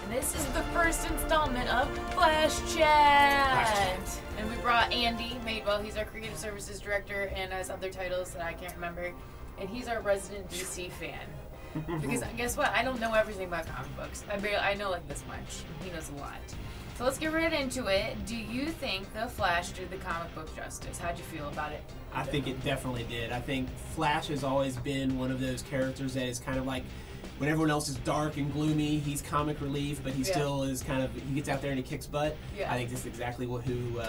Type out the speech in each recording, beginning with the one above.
This is the first installment of Flash Chat. And we brought Andy Madewell. He's our creative services director and has other titles that I can't remember. And he's our resident DC fan. Because guess what? I don't know everything about comic books. I know like this much. He knows a lot. So let's get right into it. Do you think the Flash did the comic book justice? How'd you feel about it? I think it definitely did. I think Flash has always been one of those characters that is kind of like, when everyone else is dark and gloomy, he's comic relief, but he still is kind of, he gets out there and he kicks butt. Yeah. I think that's exactly who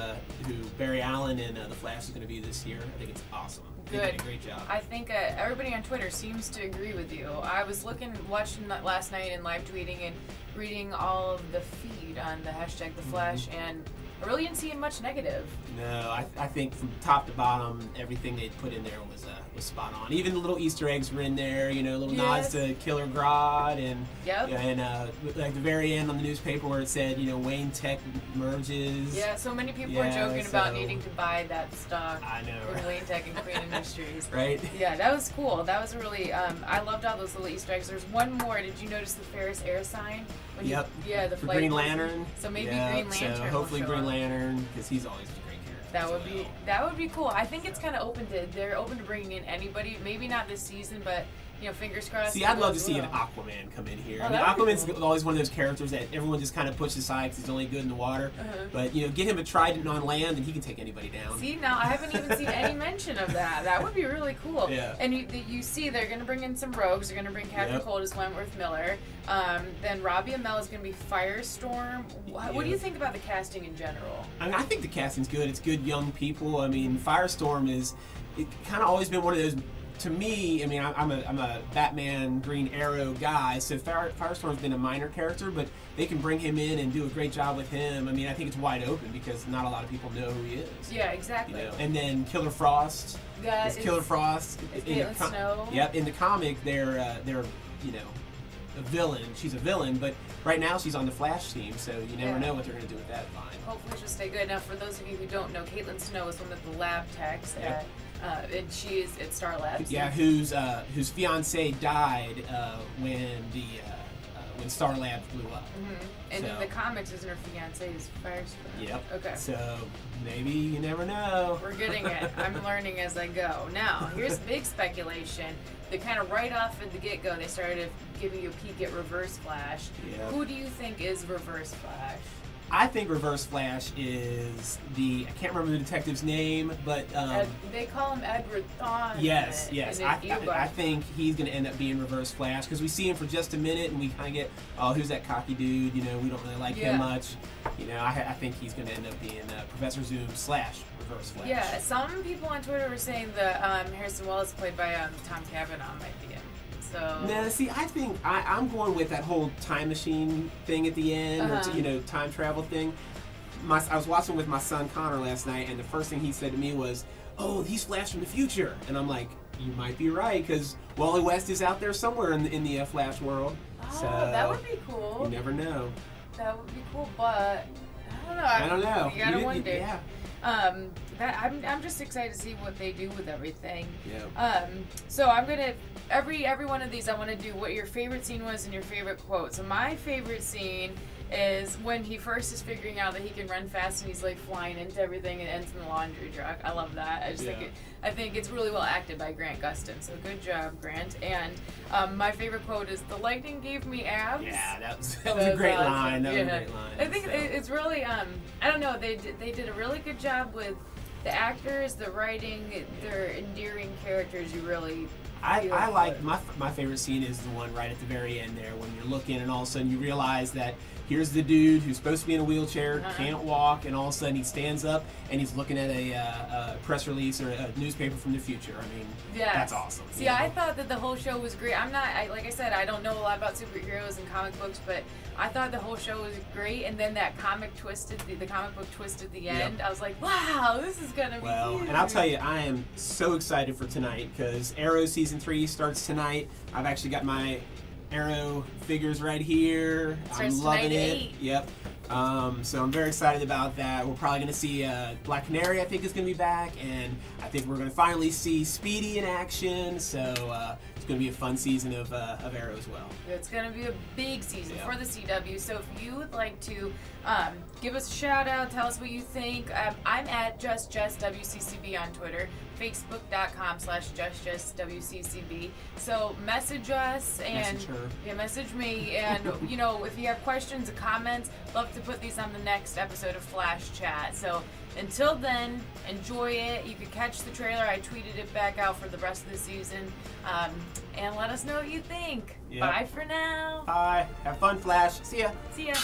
Barry Allen and the Flash is going to be this year. I think it's awesome. Good. They did a great job. I think everybody on Twitter seems to agree with you. I was watching that last night and live tweeting and reading all of the feed on the hashtag The Flash, and I really didn't see much negative. No, I think from top to bottom, everything they put in there was spot on. Even the little Easter eggs were in there, little nods to Killer Grodd, and like the very end on the newspaper where it said, Wayne Tech merges. Yeah, so many people were joking about needing to buy that stock. I know, from Wayne Tech and Queen Industries. Right? Yeah, that was cool. That was really, I loved all those little Easter eggs. There's one more. Did you notice the Ferris Air sign? The for Green Lantern. So maybe Green Lantern. So hopefully Green Lantern, because he's always a great character. That would be cool. I think it's kind of they're open to bringing in anybody. Maybe not this season, but fingers crossed. See, I'd love to see an Aquaman come in here. Aquaman's always one of those characters that everyone just kind of pushes aside because he's only good in the water. But get him a trident on land, and he can take anybody down. See, now I haven't even seen any mention of that. That would be really cool. Yeah. And you see, they're going to bring in some rogues. They're going to bring Captain Cold as Wentworth Miller. Then Robbie Amell is going to be Firestorm. What do you think about the casting in general? I think the casting's good. It's good young people. I mean, Firestorm is kind of always been one of those. To me, I mean, I'm a Batman Green Arrow guy, so Firestorm's been a minor character, but they can bring him in and do a great job with him. I mean, I think it's wide open because not a lot of people know who he is. Yeah, exactly. And then Killer Frost. Is Killer Frost. Caitlin Snow. Yep. In the comic, they're a villain. She's a villain, but right now she's on the Flash team, so you never know what they're going to do with that line. Hopefully she'll stay good. Now, for those of you who don't know, Caitlin Snow is one of the lab techs and she is at Star Labs. Yeah, whose fiance died when Star Labs blew up. And in the comics, isn't her fiance is Firestorm? Yep. Okay. So maybe you never know. We're getting it. I'm learning as I go. Now, here's big speculation. They kind of right off at the get-go, they started giving you a peek at Reverse Flash. Yep. Who do you think is Reverse Flash? I think Reverse Flash is I can't remember the detective's name, but they call him Edward Thawne. Yes. I think he's going to end up being Reverse Flash because we see him for just a minute and we kind of get, who's that cocky dude? We don't really like him much. I think he's going to end up being Professor Zoom / Reverse Flash. Yeah, some people on Twitter were saying that Harrison Wells, played by Tom Cavanaugh, might be him. So. Now, see, I think I'm going with that whole time machine thing at the end, or time travel thing. I was watching with my son Connor last night, and the first thing he said to me was, "Oh, he's Flash from the future," and I'm like, "You might be right, because Wally West is out there somewhere in the Flash world." Oh, so that would be cool. You never know. That would be cool, but I don't know. You gotta wonder. Yeah. I'm just excited to see what they do with everything. Yeah. So I'm gonna every one of these I want to do what your favorite scene was and your favorite quote. So my favorite scene is when he first is figuring out that he can run fast and he's like flying into everything and ends in the laundry truck. I love that. I think it's really well acted by Grant Gustin. So good job, Grant. And my favorite quote is, "The lightning gave me abs." Yeah, that was a great line. That was a great line. I think it's really I don't know. They did a really good job with the actors, the writing. They're endearing characters. You really. I like my favorite scene is the one right at the very end there when you're looking and all of a sudden you realize that here's the dude who's supposed to be in a wheelchair, can't walk, and all of a sudden he stands up and he's looking at a press release or a newspaper from the future. I mean, that's awesome. See, I thought that the whole show was great. Like I said, I don't know a lot about superheroes and comic books, but I thought the whole show was great. And then that comic the comic book twist at the end. I was like, wow, this is gonna be huge. And I'll tell you, I am so excited for tonight because Arrow Season 3 starts tonight. I've actually got my Arrow figures right here. I'm loving it. 8. Yep. So I'm very excited about that. We're probably going to see Black Canary, I think, is going to be back, and I think we're going to finally see Speedy in action. So it's going to be a fun season of Arrow as well. It's going to be a big season Yeah. for the CW. So if you would like to give us a shout out, tell us what you think. I'm at Jess WCCB on Twitter, Facebook.com/JessWCCB. So message us and Message her. message me. And if you have questions or comments, love to put these on the next episode of Flash Chat. So until then, enjoy it. You can catch the trailer. I tweeted it back out for the rest of the season. And let us know what you think. Yep. Bye for now. Bye. Have fun, Flash. See ya. See ya.